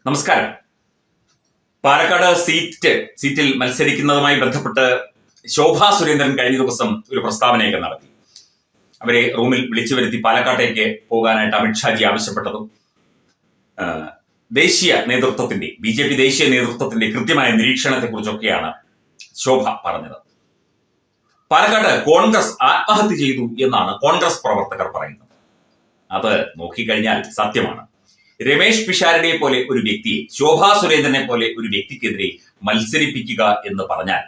നമസ്കാരം. പാലക്കാട് സീറ്റിൽ മത്സരിക്കുന്നതുമായി ബന്ധപ്പെട്ട് ശോഭാ സുരേന്ദ്രൻ കഴിഞ്ഞ ദിവസം ഒരു പ്രസ്താവനയൊക്കെ നടത്തി. അവരെ റൂമിൽ വിളിച്ചു വരുത്തി പാലക്കാട്ടേക്ക് പോകാനായിട്ട് അമിത്ഷാജി ആവശ്യപ്പെട്ടതും ദേശീയ നേതൃത്വത്തിന്റെ BJP ദേശീയ നേതൃത്വത്തിന്റെ കൃത്യമായ നിരീക്ഷണത്തെ കുറിച്ചൊക്കെയാണ് ശോഭ പറഞ്ഞത്. പാലക്കാട് കോൺഗ്രസ് ആത്മഹത്യ ചെയ്തു എന്നാണ് കോൺഗ്രസ് പ്രവർത്തകർ പറയുന്നത്. അത് നോക്കിക്കഴിഞ്ഞാൽ സത്യമാണ്. രമേശ് പിഷാരടിയെ പോലെ ഒരു വ്യക്തിയെ, ശോഭാ സുരേന്ദ്രനെ പോലെ ഒരു വ്യക്തിക്കെതിരെ മത്സരിപ്പിക്കുക എന്ന് പറഞ്ഞാൽ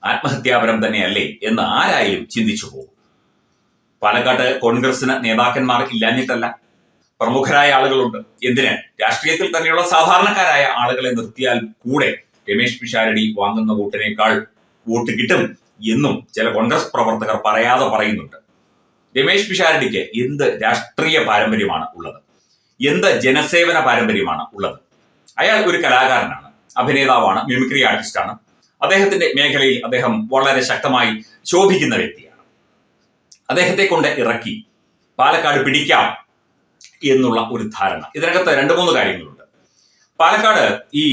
ആത്മഹത്യാപരം തന്നെയല്ലേ എന്ന് ആരായാലും ചിന്തിച്ചു പോകും. പാലക്കാട്ട് കോൺഗ്രസിന് നേതാക്കന്മാർ ഇല്ലാഞ്ഞിട്ടല്ല, പ്രമുഖരായ ആളുകളുണ്ട്. എന്തിന്, രാഷ്ട്രീയത്തിൽ തന്നെയുള്ള സാധാരണക്കാരായ ആളുകളെ നിർത്തിയാൽ കൂടെ രമേശ് പിഷാരടി വാങ്ങുന്ന വോട്ടിനേക്കാൾ വോട്ട് കിട്ടും എന്നും ചില കോൺഗ്രസ് പ്രവർത്തകർ പറയാതെ പറയുന്നുണ്ട്. രമേശ് പിഷാരടിക്ക് എന്ത് രാഷ്ട്രീയ പാരമ്പര്യമാണ് ഉള്ളത്? എന്ത് ജനസേവന പാരമ്പര്യമാണ് ഉള്ളത്? അയാൾ ഒരു കലാകാരനാണ്, അഭിനേതാവാണ്, മിമിക്രി ആർട്ടിസ്റ്റാണ്. അദ്ദേഹത്തിന്റെ മേഖലയിൽ അദ്ദേഹം വളരെ ശക്തമായി ശോഭിക്കുന്ന വ്യക്തിയാണ്. അദ്ദേഹത്തെ കൊണ്ട് ഇറക്കി പാലക്കാട് പിടിക്കാം എന്നുള്ള ഒരു ധാരണ. ഇതിനകത്ത് 2-3 കാര്യങ്ങളുണ്ട്. പാലക്കാട് ഈ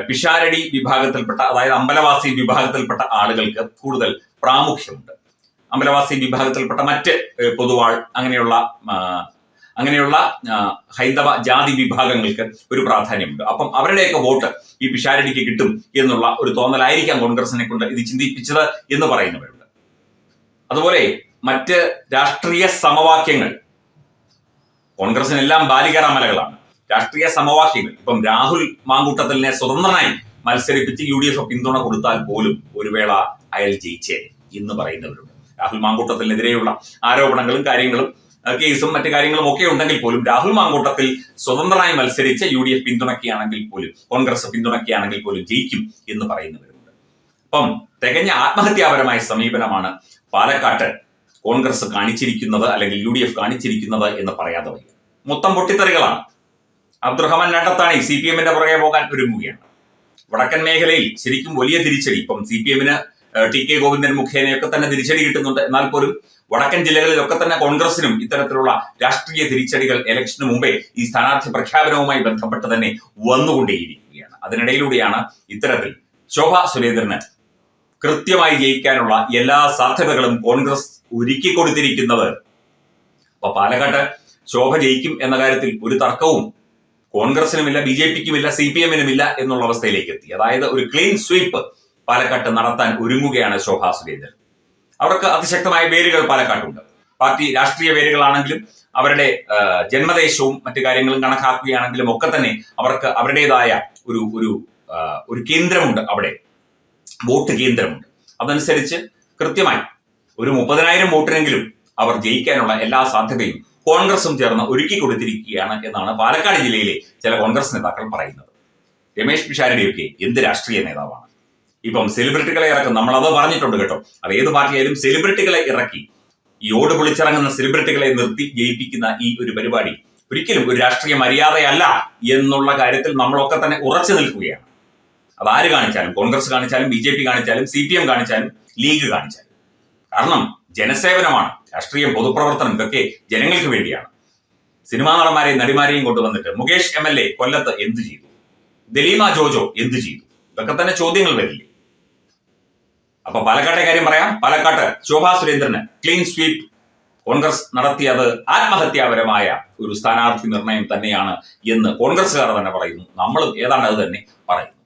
പിഷാരടി വിഭാഗത്തിൽപ്പെട്ട, അതായത് അമ്പലവാസി വിഭാഗത്തിൽപ്പെട്ട ആളുകൾക്ക് കൂടുതൽ പ്രാമുഖ്യമുണ്ട്. അമ്പലവാസി വിഭാഗത്തിൽപ്പെട്ട മറ്റ് പൊതുവാൾ അങ്ങനെയുള്ള ഹൈന്ദവ ജാതി വിഭാഗങ്ങൾക്ക് ഒരു പ്രാധാന്യമുണ്ട്. അപ്പം അവരുടെയൊക്കെ വോട്ട് ഈ പിഷാരടിക്ക് കിട്ടും എന്നുള്ള ഒരു തോന്നലായിരിക്കാം കോൺഗ്രസിനെ കൊണ്ട് ഇത് ചിന്തിപ്പിച്ചത് എന്ന് പറയുന്നവരുണ്ട്. അതുപോലെ മറ്റ് രാഷ്ട്രീയ സമവാക്യങ്ങൾ, കോൺഗ്രസിനെല്ലാം ബാലികേറാമലകളാണ്. രാഷ്ട്രീയ സമവാക്യങ്ങൾ, ഇപ്പം രാഹുൽ മാങ്കൂട്ടത്തിലിനെ സ്വതന്ത്രനായി മത്സരിപ്പിച്ച് UDF പിന്തുണ കൊടുത്താൽ പോലും ഒരു വേള അയാൾ ജയിച്ചേ എന്ന് പറയുന്നവരുണ്ട്. രാഹുൽ മാങ്കൂട്ടത്തിനെതിരെയുള്ള ആരോപണങ്ങളും കാര്യങ്ങളും കേസും മറ്റു കാര്യങ്ങളും ഒക്കെ ഉണ്ടെങ്കിൽ പോലും രാഹുൽ മാങ്കൂട്ടത്തിൽ സ്വതന്ത്രമായി മത്സരിച്ച് UDF പിന്തുണയ്ക്കുകയാണെങ്കിൽ പോലും, കോൺഗ്രസ് പിന്തുണയ്ക്കുകയാണെങ്കിൽ പോലും ജയിക്കും എന്ന് പറയുന്നവരുണ്ട്. അപ്പം തികഞ്ഞ ആത്മഹത്യാപരമായ സമീപനമാണ് പാലക്കാട്ട് കോൺഗ്രസ് കാണിച്ചിരിക്കുന്നത്, അല്ലെങ്കിൽ UDF കാണിച്ചിരിക്കുന്നത് എന്ന് പറയാതെ വയ്യ. മൊത്തം പൊട്ടിത്തെറികളാണ്. അബ്ദുറഹ്മാൻ രണ്ടത്താണി CPM-ന്റെ പുറകെ പോകാൻ ഒരുങ്ങുകയാണ്. വടക്കൻ മേഖലയിൽ ശരിക്കും വലിയ തിരിച്ചടി. ഇപ്പം CPM-ന് TK ഗോവിന്ദൻ മുഖേനയൊക്കെ തന്നെ തിരിച്ചടി കിട്ടുന്നുണ്ട്. എന്നാൽ പോലും വടക്കൻ ജില്ലകളിലൊക്കെ തന്നെ കോൺഗ്രസിനും ഇത്തരത്തിലുള്ള രാഷ്ട്രീയ തിരിച്ചടികൾ ഇലക്ഷന് മുമ്പേ ഈ സ്ഥാനാർത്ഥി പ്രഖ്യാപനവുമായി ബന്ധപ്പെട്ട് തന്നെ വന്നുകൊണ്ടേയിരിക്കുകയാണ്. അതിനിടയിലൂടെയാണ് ഇത്തരത്തിൽ ശോഭാ സുരേന്ദ്രന് കൃത്യമായി ജയിക്കാനുള്ള എല്ലാ സാധ്യതകളും കോൺഗ്രസ് ഒരുക്കി കൊടുത്തിരിക്കുന്നത്. അപ്പൊ പാലക്കാട്ട് ശോഭ ജയിക്കും എന്ന കാര്യത്തിൽ ഒരു തർക്കവും കോൺഗ്രസിനുമില്ല, BJP-ക്കുമില്ല, CPM-നുമില്ല എന്നുള്ള അവസ്ഥയിലേക്ക് എത്തി. അതായത് ഒരു ക്ലീൻ സ്വീപ്പ് പാലക്കാട്ട് നടത്താൻ ഒരുങ്ങുകയാണ് ശോഭാ സുരേന്ദ്രൻ. അവർക്ക് അതിശക്തമായ വേരുകൾ പാലക്കാട്ടുണ്ട്. പാർട്ടി രാഷ്ട്രീയ വേരുകളാണെങ്കിലും അവരുടെ ജന്മദേശവും മറ്റു കാര്യങ്ങളും കണക്കാക്കുകയാണെങ്കിലും ഒക്കെ തന്നെ അവർക്ക് അവരുടേതായ ഒരു കേന്ദ്രമുണ്ട്. അവിടെ വോട്ട് കേന്ദ്രമുണ്ട്. അതനുസരിച്ച് കൃത്യമായി ഒരു 30,000 വോട്ടിനെങ്കിലും അവർ ജയിക്കാനുള്ള എല്ലാ സാധ്യതയും കോൺഗ്രസും ചേർന്ന് ഒരുക്കി കൊടുത്തിരിക്കുകയാണ് എന്നാണ് പാലക്കാട് ജില്ലയിലെ ചില കോൺഗ്രസ് നേതാക്കൾ പറയുന്നത്. രമേശ് പിഷാരടിയൊക്കെ എന്ത് രാഷ്ട്രീയ നേതാവാണ്! ഇപ്പം സെലിബ്രിറ്റികളെ ഇറക്കും, നമ്മളത് പറഞ്ഞിട്ടുണ്ട് കേട്ടോ. അത് ഏത് പാർട്ടിയായാലും സെലിബ്രിറ്റികളെ ഇറക്കി, ഈ ഓട് പൊളിച്ചിറങ്ങുന്ന സെലിബ്രിറ്റികളെ നിർത്തി ജയിപ്പിക്കുന്ന ഈ ഒരു പരിപാടി ഒരിക്കലും ഒരു രാഷ്ട്രീയ മര്യാദയല്ല എന്നുള്ള കാര്യത്തിൽ നമ്മളൊക്കെ തന്നെ ഉറച്ചു നിൽക്കുകയാണ്. അതാര് കാണിച്ചാലും, കോൺഗ്രസ് കാണിച്ചാലും, BJP കാണിച്ചാലും, CPM കാണിച്ചാലും, ലീഗ് കാണിച്ചാലും. കാരണം ജനസേവനമാണ്, രാഷ്ട്രീയം, പൊതുപ്രവർത്തനം, ഇതൊക്കെ ജനങ്ങൾക്ക് വേണ്ടിയാണ്. സിനിമാ നടന്മാരെയും നടിമാരെയും കൊണ്ടുവന്നിട്ട് മുകേഷ് MLA കൊല്ലത്ത് എന്ത് ചെയ്തു, ദലീമ ജോജോ എന്ത് ചെയ്തു, ഇതൊക്കെ തന്നെ ചോദ്യങ്ങൾ വരില്ലേ? അപ്പൊ പാലക്കാട്ടെ കാര്യം പറയാം. പാലക്കാട്ട് ശോഭാ സുരേന്ദ്രന് ക്ലീൻ സ്വീപ്പ് കോൺഗ്രസ് നടത്തിയത് ആത്മഹത്യാപരമായ ഒരു സ്ഥാനാർത്ഥി നിർണയം തന്നെയാണ് എന്ന് കോൺഗ്രസ്സുകാർ തന്നെ പറയുന്നു. നമ്മളും ഏതാണ്ട് അത് തന്നെ പറയുന്നു.